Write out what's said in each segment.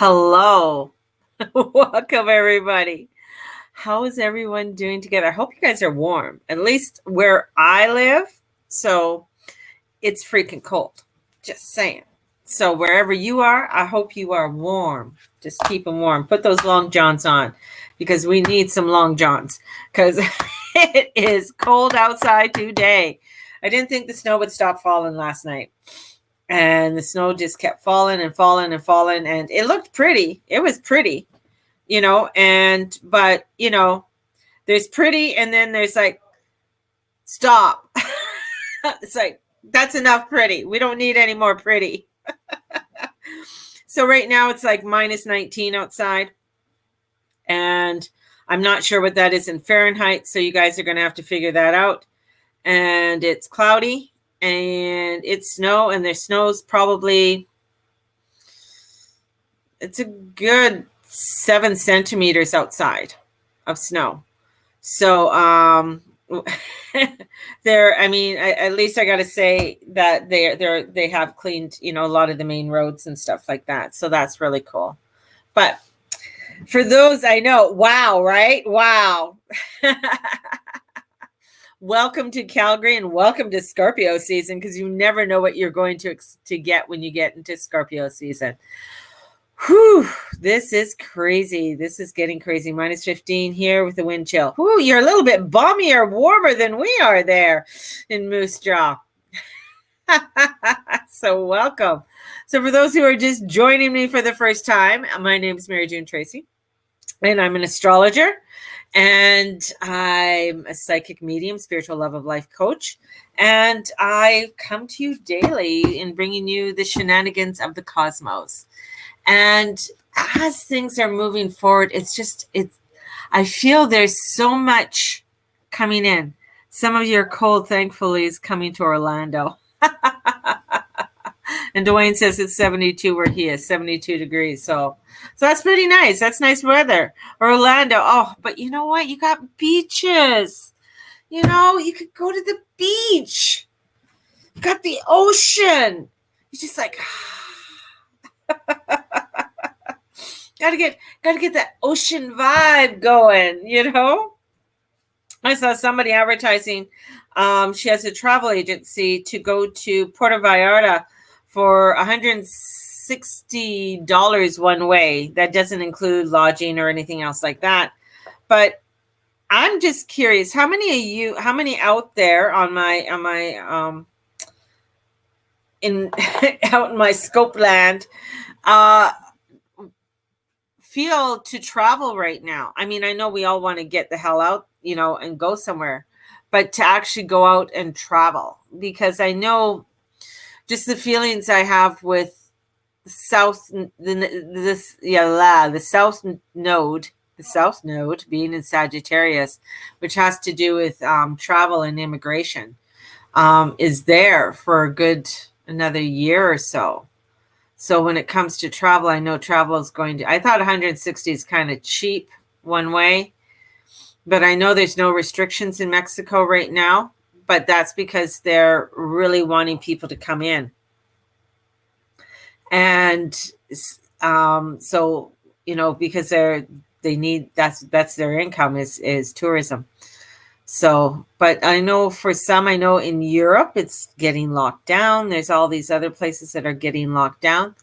Hello. Welcome, everybody. How is everyone doing together? I hope you guys are warm, at least where I live. So it's freaking cold. Just saying. So wherever you are, I hope you are warm. Just keep them warm. Put those long johns on because we need some long johns because it is cold outside today. I didn't think the snow would stop falling last night. And the snow just kept falling and falling and falling. And it looked pretty. It was pretty, but there's pretty. And then there's like, stop. It's like, that's enough pretty. We don't need any more pretty. So right now it's like minus 19 outside. And I'm not sure what that is in Fahrenheit. So you guys are going to have to figure that out. And it's cloudy. And it's snow, and there's snow's probably, it's a good 7 centimeters outside of snow. So at least I got to say that they have cleaned, a lot of the main roads and stuff like that. So that's really cool. But for those I know, wow, right? Wow. Welcome to Calgary and welcome to Scorpio season, because you never know what you're going to get when you get into Scorpio season. Whew, this is crazy. This is getting crazy. Minus 15 here with the wind chill. Whew, you're a little bit balmier, warmer than we are there in Moose Jaw. So welcome. So for those who are just joining me for the first time, my name is Mary June Tracy, and I'm an astrologer. And I'm a psychic medium, spiritual love of life coach. And I come to you daily in bringing you the shenanigans of the cosmos. And as things are moving forward, I feel there's so much coming in. Some of your cold, thankfully, is coming to Orlando. And Dwayne says it's 72 where he is, 72 degrees. So that's pretty nice. That's nice weather. Orlando. Oh, but you know what? You got beaches. You could go to the beach. You got the ocean. You're just like, gotta get that ocean vibe going, I saw somebody advertising. She has a travel agency to go to Puerto Vallarta for $160 one way. That doesn't include lodging or anything else like that. But I'm just curious, how many out there on my out in my scope land feel to travel right now? I mean, I know we all want to get the hell out, and go somewhere, but to actually go out and travel, because I know just the feelings I have with the south node being in Sagittarius, which has to do with travel and immigration, is there for a good another year or so. So when it comes to travel, I know travel is I thought 160 is kind of cheap one way, but I know there's no restrictions in Mexico right now. But that's because they're really wanting people to come in. And so, because they need, that's their income is tourism. So, but I know for some, in Europe, it's getting locked down. There's all these other places that are getting locked down.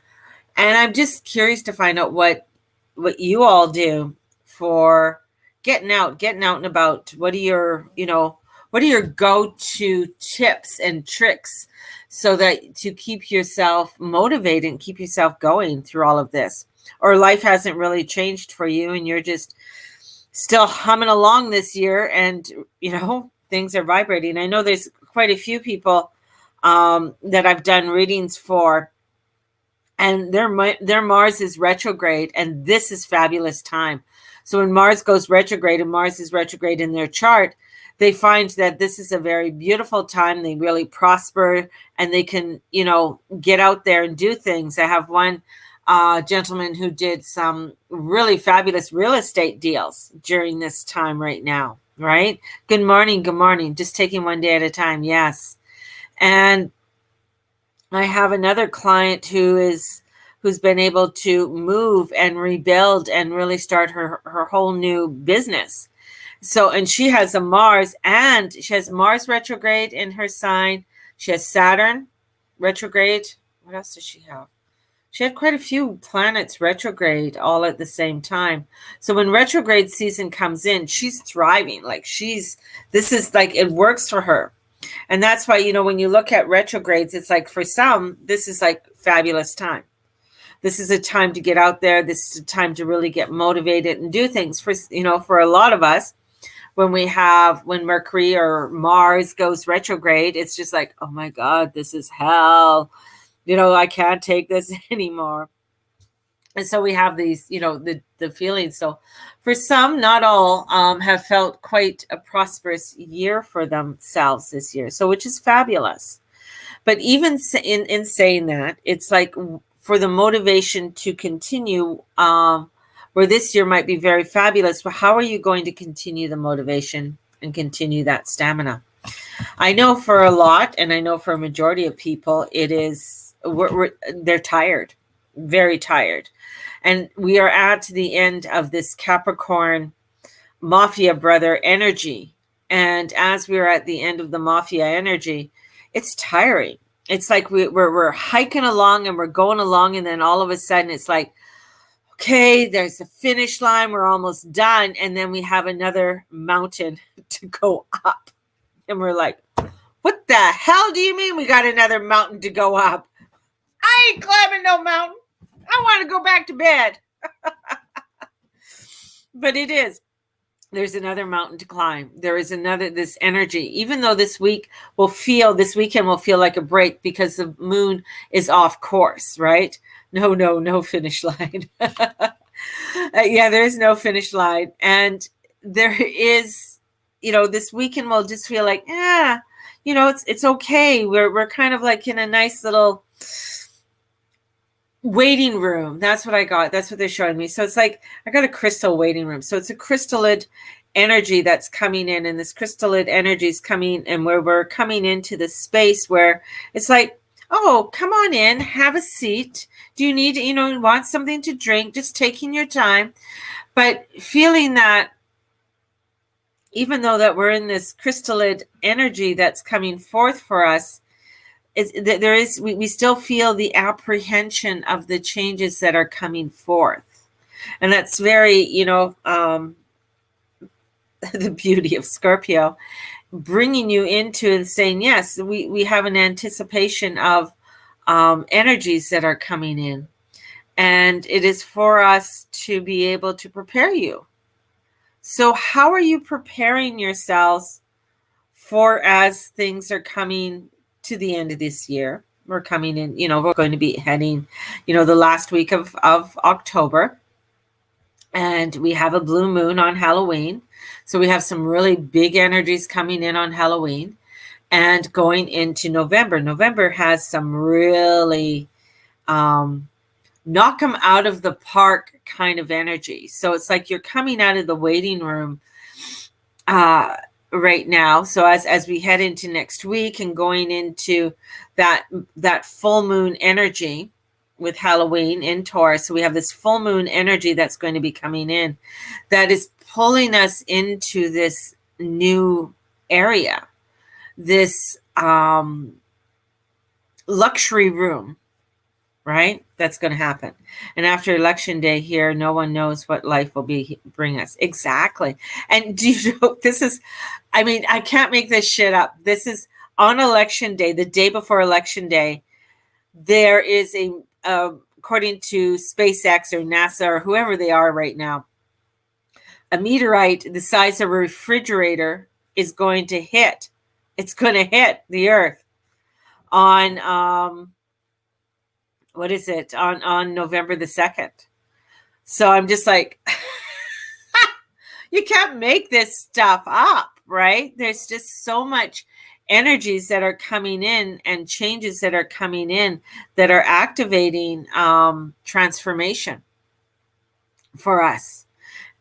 And I'm just curious to find out what you all do for getting out and about. What are your go-to tips and tricks so that to keep yourself motivated and keep yourself going through all of this? Or life hasn't really changed for you and you're just still humming along this year and, things are vibrating. I know there's quite a few people that I've done readings for, and their Mars is retrograde, and this is fabulous time. So when Mars goes retrograde and Mars is retrograde in their chart, they find that this is a very beautiful time. They really prosper and they can, get out there and do things. I have one gentleman who did some really fabulous real estate deals during this time right now, right? Good morning. Good morning. Just taking one day at a time. Yes. And I have another client who is who's been able to move and rebuild and really start her whole new business. So, and she has a Mars, and she has Mars retrograde in her sign. She has Saturn retrograde. What else does she have? She had quite a few planets retrograde all at the same time. So when retrograde season comes in, she's thriving. Like this is like, it works for her. And that's why, when you look at retrogrades, it's like for some, this is like fabulous time. This is a time to get out there. This is a time to really get motivated and do things. For a lot of us, when Mercury or Mars goes retrograde, it's just like, oh my God, this is hell. I can't take this anymore. And so we have these, the feelings. So for some, not all, have felt quite a prosperous year for themselves this year. So, which is fabulous. But even in saying that, it's like for the motivation to continue, where this year might be very fabulous, but how are you going to continue the motivation and continue that stamina? I know for a lot, and I know for a majority of people, it is, they're tired, very tired. And we are at the end of this Capricorn Mafia brother energy. And as we're at the end of the Mafia energy, it's tiring. It's like we're hiking along and we're going along, and then all of a sudden it's like, okay, there's a finish line, we're almost done, and then we have another mountain to go up. And we're like, what the hell do you mean we got another mountain to go up? I ain't climbing no mountain. I want to go back to bed. But it is. There's another mountain to climb. There is this energy. Even though this weekend will feel like a break because the moon is off course, right? No finish line. There is no finish line. And there is, this weekend will just feel like, it's okay. We're kind of like in a nice little waiting room. That's what I got. That's what they're showing me. So it's like I got a crystal waiting room. So it's a crystallid energy that's coming in, and this crystallid energy is coming, and where we're coming into the space where it's like, oh, come on in, have a seat. Do you need, want something to drink? Just taking your time, but feeling that even though that we're in this crystallid energy that's coming forth for us, we still feel the apprehension of the changes that are coming forth. And that's very, the beauty of Scorpio, bringing you into and saying, yes, we have an anticipation of energies that are coming in. And it is for us to be able to prepare you. So how are you preparing yourselves for as things are coming to the end of this year? We're coming in, we're going to be heading, the last week of October, and we have a blue moon on Halloween. So we have some really big energies coming in on Halloween, and going into November. November has some really knock them out of the park kind of energy. So it's like you're coming out of the waiting room right now. So as we head into next week and going into that full moon energy with Halloween in Taurus, so we have this full moon energy that's going to be coming in, that is pulling us into this new area, this luxury room, right? That's going to happen. And after election day here, no one knows what life will bring us. Exactly. And do you know, I can't make this shit up. This is on election day, the day before election day, there is according to SpaceX or NASA or whoever they are right now, a meteorite the size of a refrigerator is going to hit. It's going to hit the Earth on what is it, on November the 2nd. So I'm just like, you can't make this stuff up, right? There's just so much energies that are coming in and changes that are coming in that are activating transformation for us,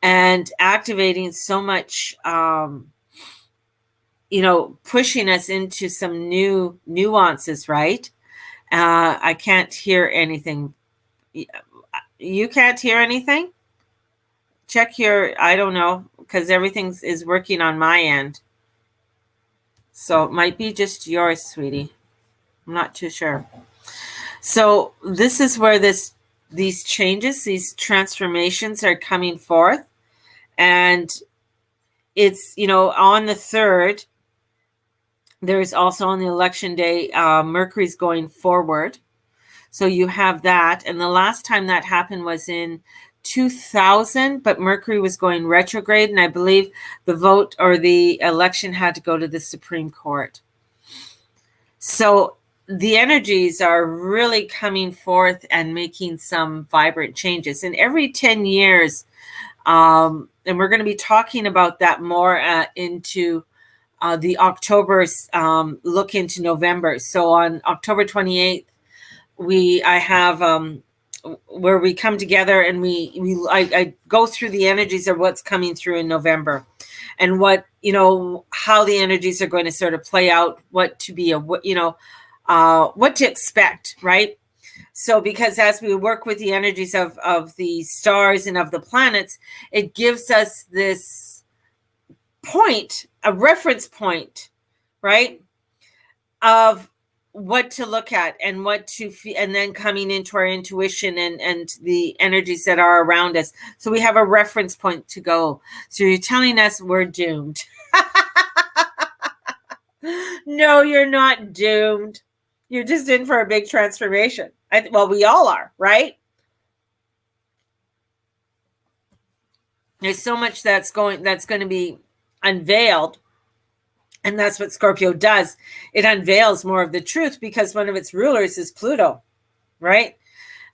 and activating so much, pushing us into some new nuances, right? I can't hear anything You can't hear anything? Check your, I don't know, because everything is working on my end. So it might be just yours, sweetie. I'm not too sure. So this is where these changes, these transformations are coming forth. And it's, on the 3rd, there's also on the election day, Mercury's going forward. So you have that. And the last time that happened was in 2000, but Mercury was going retrograde. And I believe the vote or the election had to go to the Supreme Court. So the energies are really coming forth and making some vibrant changes. And every 10 years, and we're going to be talking about that more into the October look into November. So on October 28th, I have where we come together and I go through the energies of what's coming through in November, and what, how the energies are going to sort of play out, what to be what to expect, right? So because as we work with the energies of the stars and of the planets, it gives us this point, a reference point, right, of what to look at and what to and then coming into our intuition and the energies that are around us. So we have a reference point to go. So you're telling us we're doomed. No, you're not doomed. You're just in for a big transformation. Well, we all are, right? There's so much that's going to be unveiled. And that's what Scorpio does. It unveils more of the truth because one of its rulers is Pluto, right?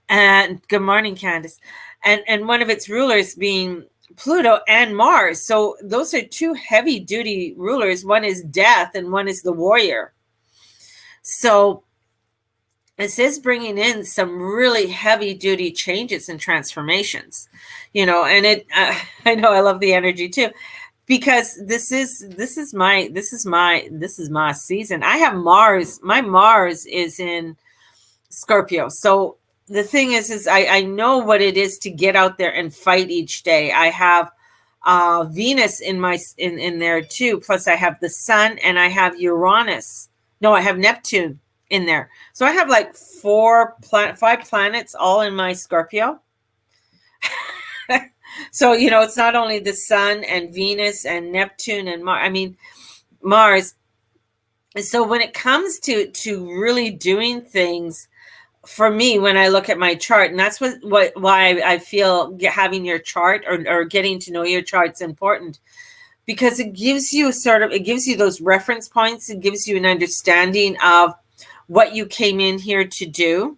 And good morning, Candace. And one of its rulers being Pluto and Mars. So those are two heavy duty rulers. One is death and one is the warrior. So this is bringing in some really heavy duty changes and transformations, and I know I love the energy too, because this is my season. I have Mars. My Mars is in Scorpio. So the thing is I know what it is to get out there and fight each day. I have Venus in there too. Plus I have the sun and I have Uranus. No, I have Neptune in there. So I have like 5 planets all in my Scorpio. So, it's not only the sun and Venus and Neptune and Mars. So when it comes to really doing things, for me, when I look at my chart, and that's why I feel having your chart or getting to know your chart's important, because it gives you those reference points. It gives you an understanding of what you came in here to do.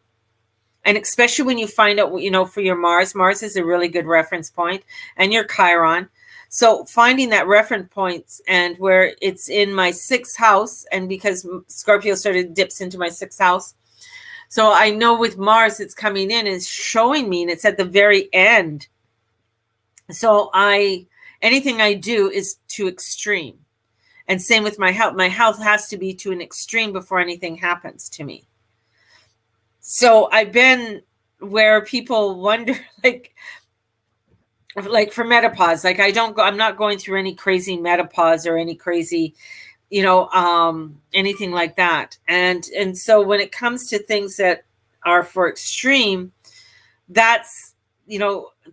And especially when you find out, for your Mars is a really good reference point, and your Chiron. So finding that reference points and where it's in my 6th house, and because Scorpio sort of dips into my 6th house. So I know with Mars, it's coming in and showing me, and it's at the very end. So anything I do is to extreme. And same with my health. My health has to be to an extreme before anything happens to me. So I've been where people wonder, like for menopause, like I'm not going through any crazy menopause or any crazy, anything like that. And so when it comes to things that are for extreme, that's,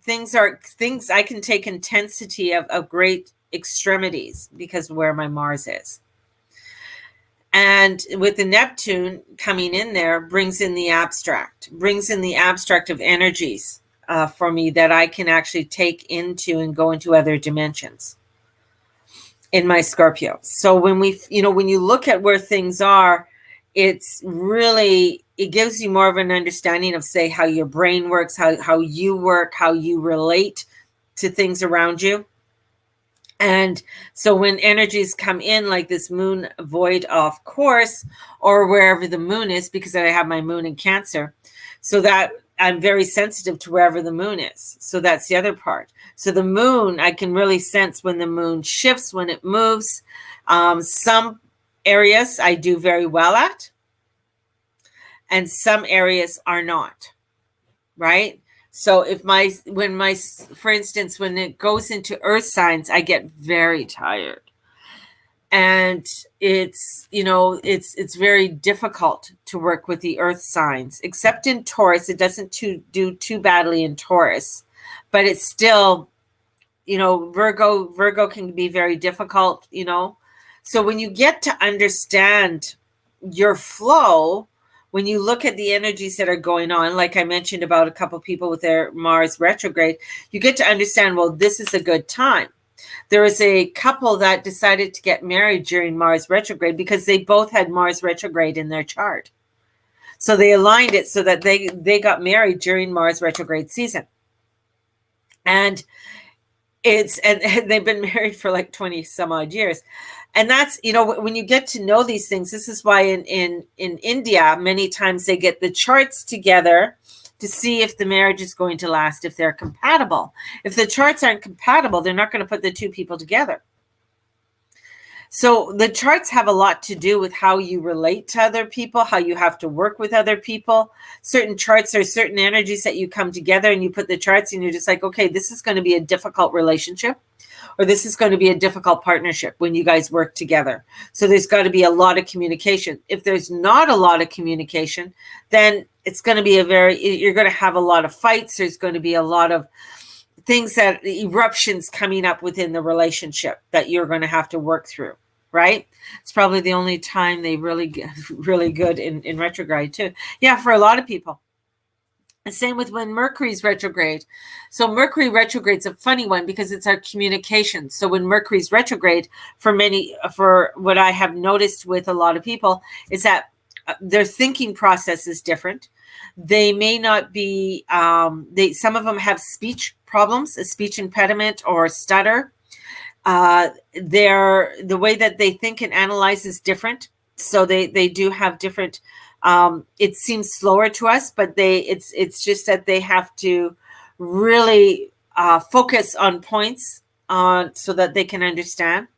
things I can take intensity of great extremities because of where my Mars is. And with the Neptune coming in there, brings in the abstract of energies for me that I can actually take into and go into other dimensions in my Scorpio. So when when you look at where things are, it gives you more of an understanding of, say, how your brain works, how you work, how you relate to things around you. And so when energies come in like this moon void of course, or wherever the moon is, because I have my moon in Cancer, so that I'm very sensitive to wherever the moon is. So that's the other part. So the moon, I can really sense when the moon shifts, when it moves. Some areas I do very well at, and some areas are not. right? So for instance, when it goes into earth signs, I get very tired. And it's very difficult to work with the earth signs, except in Taurus. It doesn't do too badly in Taurus, but it's still, Virgo can be very difficult. So when you get to understand your flow, when you look at the energies that are going on, like I mentioned about a couple people with their Mars retrograde, you get to understand, well, this is a good time. There was a couple that decided to get married during Mars retrograde because they both had Mars retrograde in their chart. So they aligned it so that they got married during Mars retrograde season. And they've been married for like 20 some odd years. And that's, when you get to know these things, this is why in India, many times they get the charts together to see if the marriage is going to last, if they're compatible. If the charts aren't compatible, they're not going to put the two people together. So the charts have a lot to do with how you relate to other people, how you have to work with other people. Certain charts are certain energies that you come together and you put the charts and you're just like, okay, this is going to be a difficult relationship, or this is going to be a difficult partnership when you guys work together. So there's got to be a lot of communication. If there's not a lot of communication, then it's going to be you're going to have a lot of fights. There's going to be a lot of things eruptions coming up within the relationship that you're going to have to work through. Right? It's probably the only time they really get really good in retrograde too. Yeah, for a lot of people. The same with when Mercury's retrograde. So Mercury retrograde's a funny one because it's our communication. So when Mercury's retrograde, for what I have noticed with a lot of people, is that their thinking process is different. They may not be, some of them have speech problems, a speech impediment or stutter. The way that they think and analyze is different. So they do have different, it seems slower to us, but it's just that they have to really focus on points so that they can understand.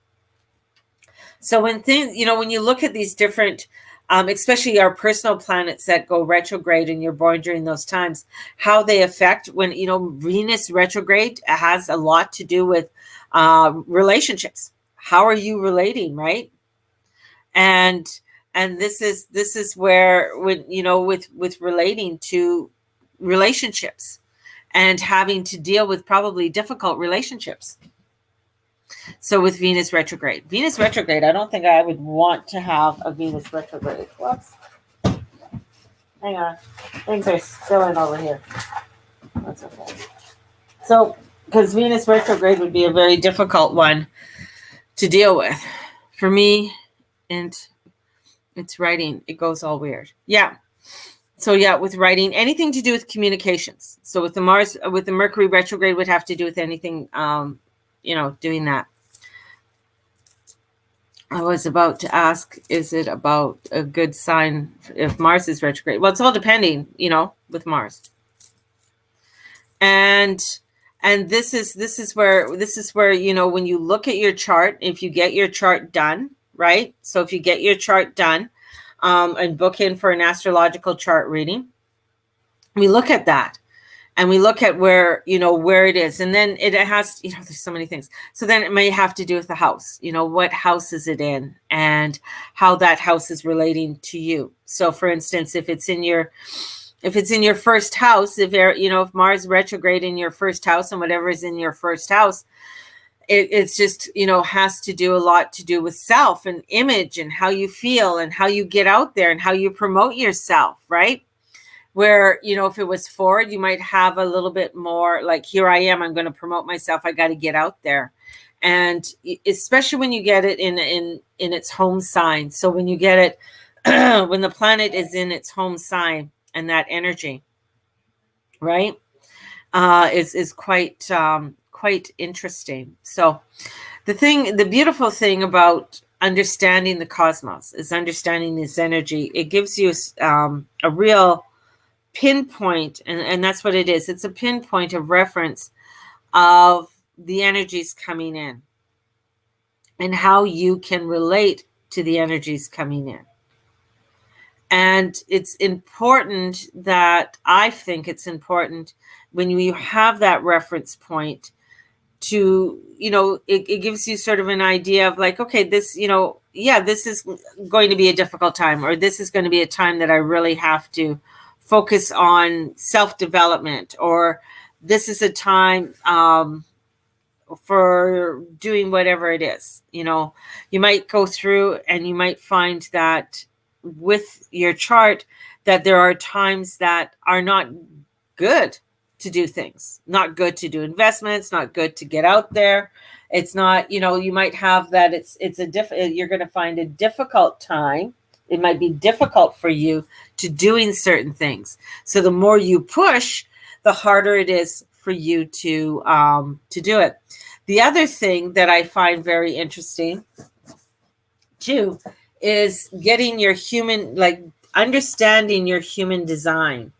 So when you look at these different, especially our personal planets that go retrograde and you're born during those times, how they affect when, Venus retrograde has a lot to do with relationships. How are you relating, right? And this is where with relating to relationships and having to deal with probably difficult relationships. So with Venus retrograde, I don't think I would want to have a Venus retrograde. Whoops. Hang on. Things are spilling over here. That's okay. So, because Venus retrograde would be a very difficult one to deal with for me, and it's writing. It goes all weird. Yeah. So yeah, with writing, anything to do with communications. So with the Mercury retrograde would have to do with anything, doing that. I was about to ask, is it about a good sign if Mars is retrograde? Well, it's all depending, with Mars. And this is where, when you look at your chart, if you get your chart done, right? So if you get your chart done and book in for an astrological chart reading, we look at that. And we look at where it is. And then it has, there's so many things. So then it may have to do with the house. What house is it in and how that house is relating to you. So for instance, if it's in your first house, if Mars retrograde in your first house and whatever is in your first house, it's just, has to do a lot to do with self and image and how you feel and how you get out there and how you promote yourself, right? Where, if it was forward, you might have a little bit more like, here I am, I'm going to promote myself. I got to get out there. And especially when you get it in its home sign. So when you get it, when the planet is in its home sign and that energy, right, is quite interesting. So the beautiful thing about understanding the cosmos is understanding this energy. It gives you a real pinpoint, and that's what it is. It's a pinpoint of reference of the energies coming in and how you can relate to the energies coming in. And it's important that, I think it's important when you have that reference point to, it gives you sort of an idea of like, okay, this, yeah, this is going to be a difficult time, or this is going to be a time that I really have to focus on self-development, or this is a time for doing whatever it is. You might go through and you might find that with your chart that there are times that are not good to do things, not good to do investments, not good to get out there. It's not, you might have that you're going to find a difficult time. It might be difficult for you to doing certain things. So the more you push, the harder it is for you to do it. The other thing that I find very interesting too is getting your understanding your human design.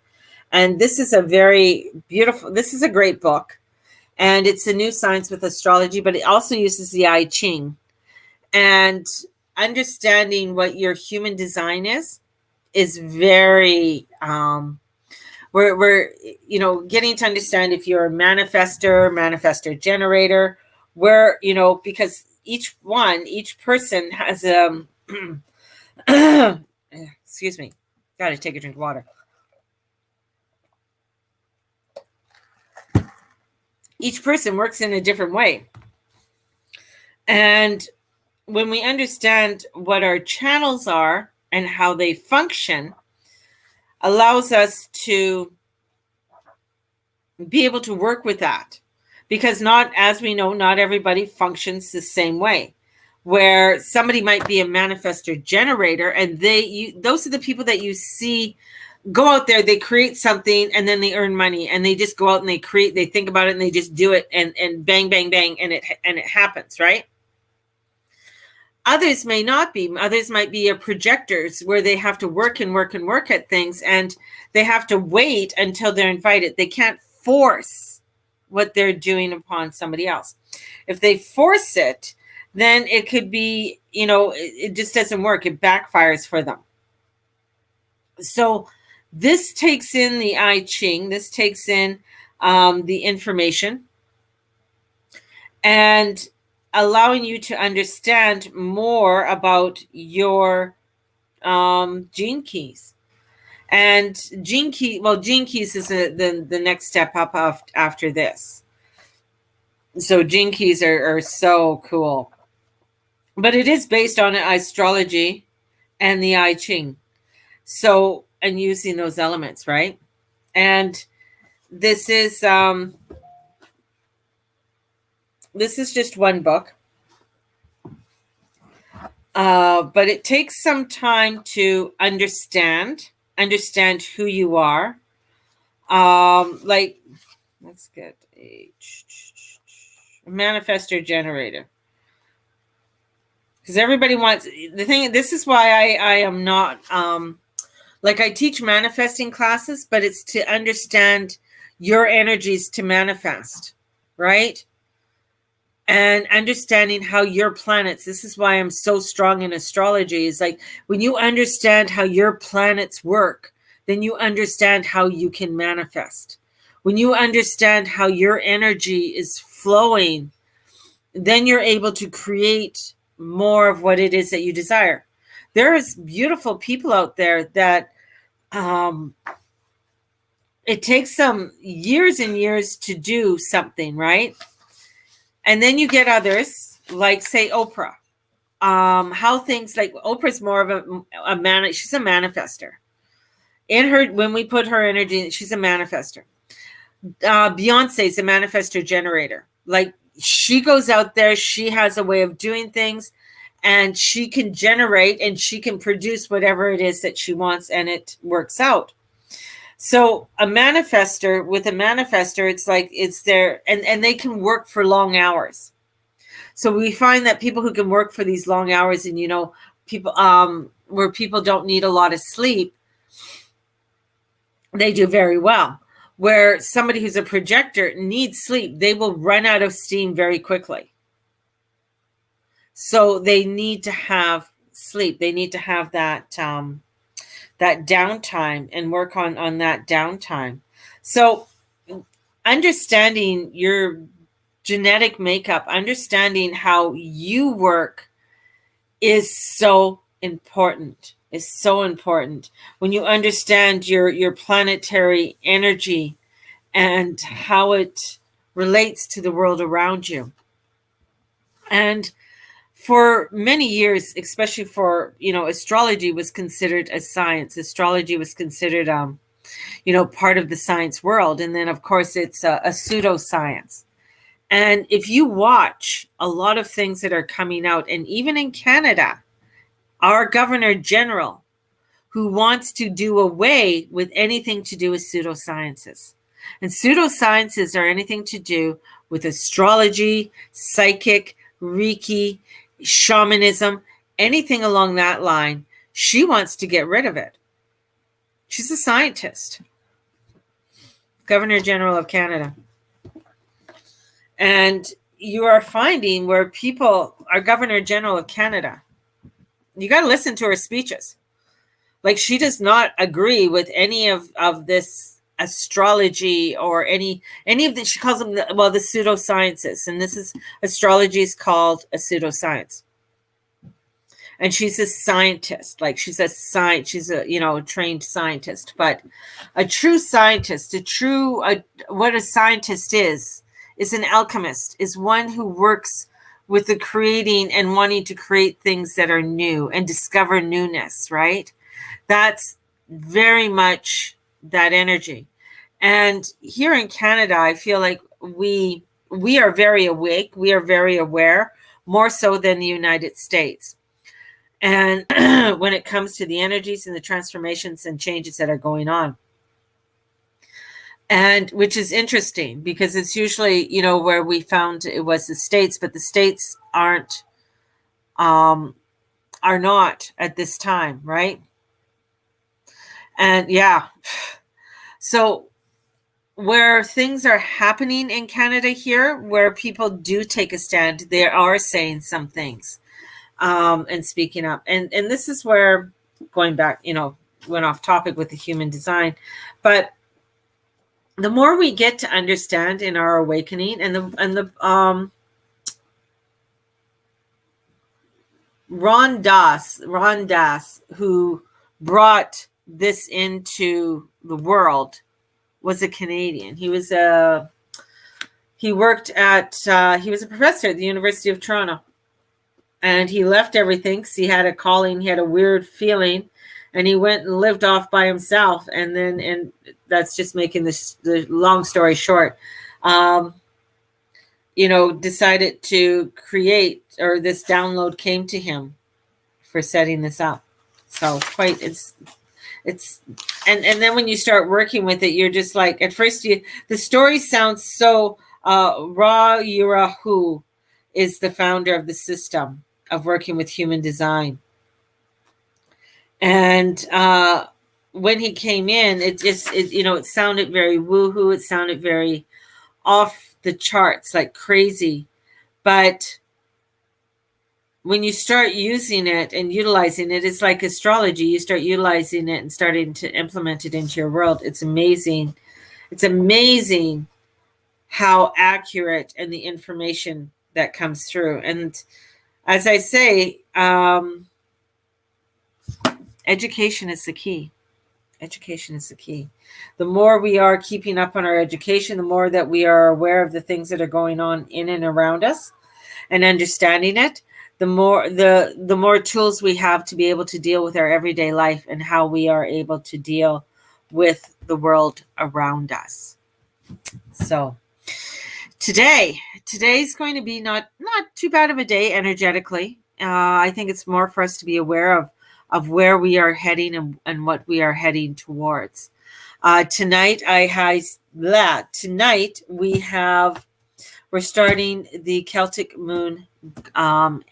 And this is a very beautiful, this is a great book. And it's a new science with astrology, but it also uses the I Ching. And understanding what your human design is very, we're getting to understand if you're a manifestor generator, because each person has excuse me, gotta take a drink of water. Each person works in a different way. And when we understand what our channels are and how they function, allows us to be able to work with that. Because as we know, not everybody functions the same way. Where somebody might be a manifestor generator, and those are the people that you see go out there, they create something, and then they earn money, and they just go out and they think about it, and they just do it, and bang, bang, bang, and it happens, right? Others may not be. Others might be projectors, where they have to work and work and work at things, and they have to wait until they're invited. They can't force what they're doing upon somebody else. If they force it, then it could be, it just doesn't work. It backfires for them. So this takes in the I Ching. This takes in the information and allowing you to understand more about your gene keys. And gene keys is the next step up after this. So gene keys are so cool. But it is based on astrology and the I Ching. So, and using those elements, right? And this is just one book. But it takes some time to understand who you are. Let's get a manifestor generator. Because everybody wants the thing. This is why I am not I teach manifesting classes, but it's to understand your energies to manifest, right? And understanding how your planets. This is why I'm so strong in astrology. Is like when you understand how your planets work, then you understand how you can manifest. When you understand how your energy is flowing, then you're able to create more of what it is that you desire. There is beautiful people out there that it takes some years and years to do something, right? And then you get others like, say, Oprah. How things like Oprah's more of she's a manifester. When we put her energy, she's a manifester. Beyonce's a manifestor generator. Like, she goes out there, she has a way of doing things, and she can generate and she can produce whatever it is that she wants, and it works out. So a manifestor, it's like it's there, and they can work for long hours. So we find that people who can work for these long hours, and people where people don't need a lot of sleep, they do very well. Where somebody who's a projector needs sleep, they will run out of steam very quickly. So they need to have sleep. They need to have that that downtime and work on that downtime. So understanding your genetic makeup, understanding how you work is so important. Is so important. When you understand your planetary energy and how it relates to the world around you. And for many years, especially for, astrology was considered a science. Astrology was considered, part of the science world. And then, of course, it's a pseudoscience. And if you watch a lot of things that are coming out, and even in Canada, our Governor General, who wants to do away with anything to do with pseudosciences. And pseudosciences are anything to do with astrology, psychic, Reiki, shamanism, anything along that line. She wants to get rid of it. She's a scientist. Governor General of Canada. And you are finding where people are Governor General of Canada. You got to listen to her speeches. Like, she does not agree with any of this astrology or any of the, she calls them the pseudosciences. And this is, astrology is called a pseudoscience. And she's a scientist. Like, she's a trained scientist. But a true scientist, what a scientist is an alchemist, is one who works with the creating and wanting to create things that are new and discover newness, right? That's very much that energy. And here in Canada, I feel like we are very awake. We are very aware, more so than the United States. And when it comes to the energies and the transformations and changes that are going on. And which is interesting, because it's usually, where we found it was the States, but the States are not at this time, right? And yeah, so where things are happening in Canada here, where people do take a stand, they are saying some things and speaking up. And this is where, going back, went off topic with the human design, but the more we get to understand in our awakening, and the Ram Dass, who brought this into the world, was a Canadian. He was a professor at the University of Toronto, and he left everything because he had a calling, he had a weird feeling, and he went and lived off by himself. And that's just making the long story short. Decided to create, or this download came to him for setting this up. So it's and then when you start working with it, you're just like, at first the story sounds so, Ra Uru Hu is the founder of the system of working with human design. And when he came in, it sounded very woohoo. It sounded very off the charts, like crazy. But when you start using it and utilizing it, it's like astrology. You start utilizing it and starting to implement it into your world. It's amazing. It's amazing how accurate and the information that comes through. And as I say, education is the key. Education is the key. The more we are keeping up on our education, the more that we are aware of the things that are going on in and around us and understanding it, the more tools we have to be able to deal with our everyday life and how we are able to deal with the world around us. So today's going to be not too bad of a day energetically. I think it's more for us to be aware of where we are heading and what we are heading towards. Tonight we're starting the Celtic moon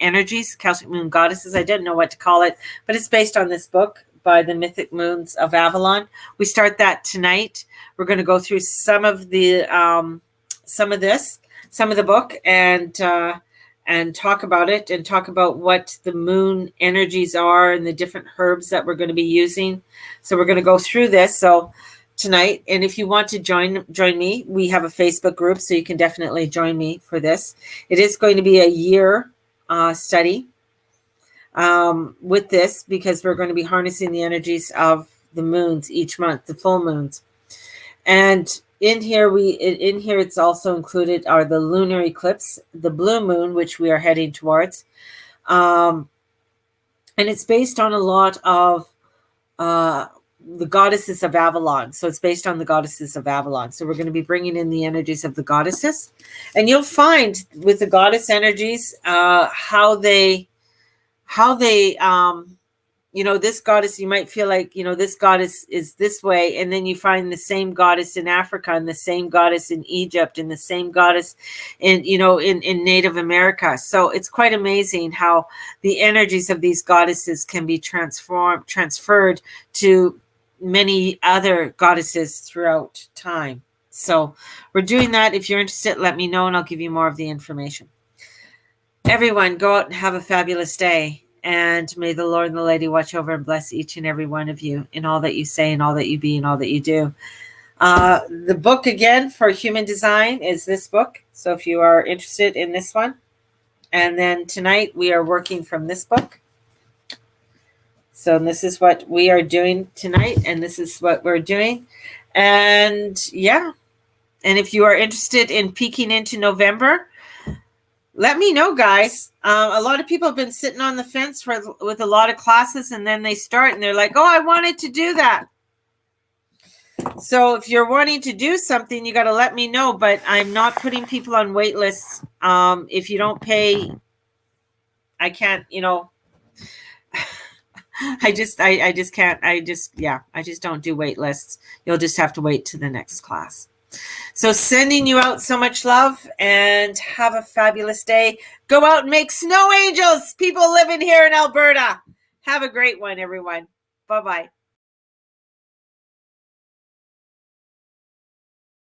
energies, Celtic moon goddesses. I didn't know what to call it, but it's based on this book by the Mythic Moons of Avalon. We start that tonight. We're going to go through some of the book, and and talk about it and talk about what the moon energies are and the different herbs that we're going to be using. So we're going to go through this tonight. And if you want to join me, we have a Facebook group, so you can definitely join me for this. It is going to be a year study with this, because we're going to be harnessing the energies of the moons each month, the full moons. And in here it's also included are the lunar eclipse, the blue moon, which we are heading towards, and it's based on a lot of the goddesses of Avalon. So it's based on the goddesses of Avalon. So we're going to be bringing in the energies of the goddesses, and you'll find with the goddess energies how they this goddess, you might feel like, this goddess is this way. And then you find the same goddess in Africa, and the same goddess in Egypt, and the same goddess in Native America. So it's quite amazing how the energies of these goddesses can be transferred to many other goddesses throughout time. So we're doing that. If you're interested, let me know and I'll give you more of the information. Everyone, go out and have a fabulous day. And may the Lord and the Lady watch over and bless each and every one of you in all that you say and all that you be and all that you do. The book, again, for human design is this book. So if you are interested in this one. And then tonight we are working from this book. So this is what we are doing tonight. And this is what we're doing. And yeah. And if you are interested in peeking into November, let me know, guys. A lot of people have been sitting on the fence with a lot of classes, and then they start and they're like, oh, I wanted to do that. So if you're wanting to do something, you got to let me know, but I'm not putting people on wait lists. If you don't pay, I can't, I just can't. I just don't do wait lists. You'll just have to wait to the next class. So sending you out so much love, and have a fabulous day. Go out and make snow angels, people living here in Alberta. Have a great one, everyone. Bye-bye.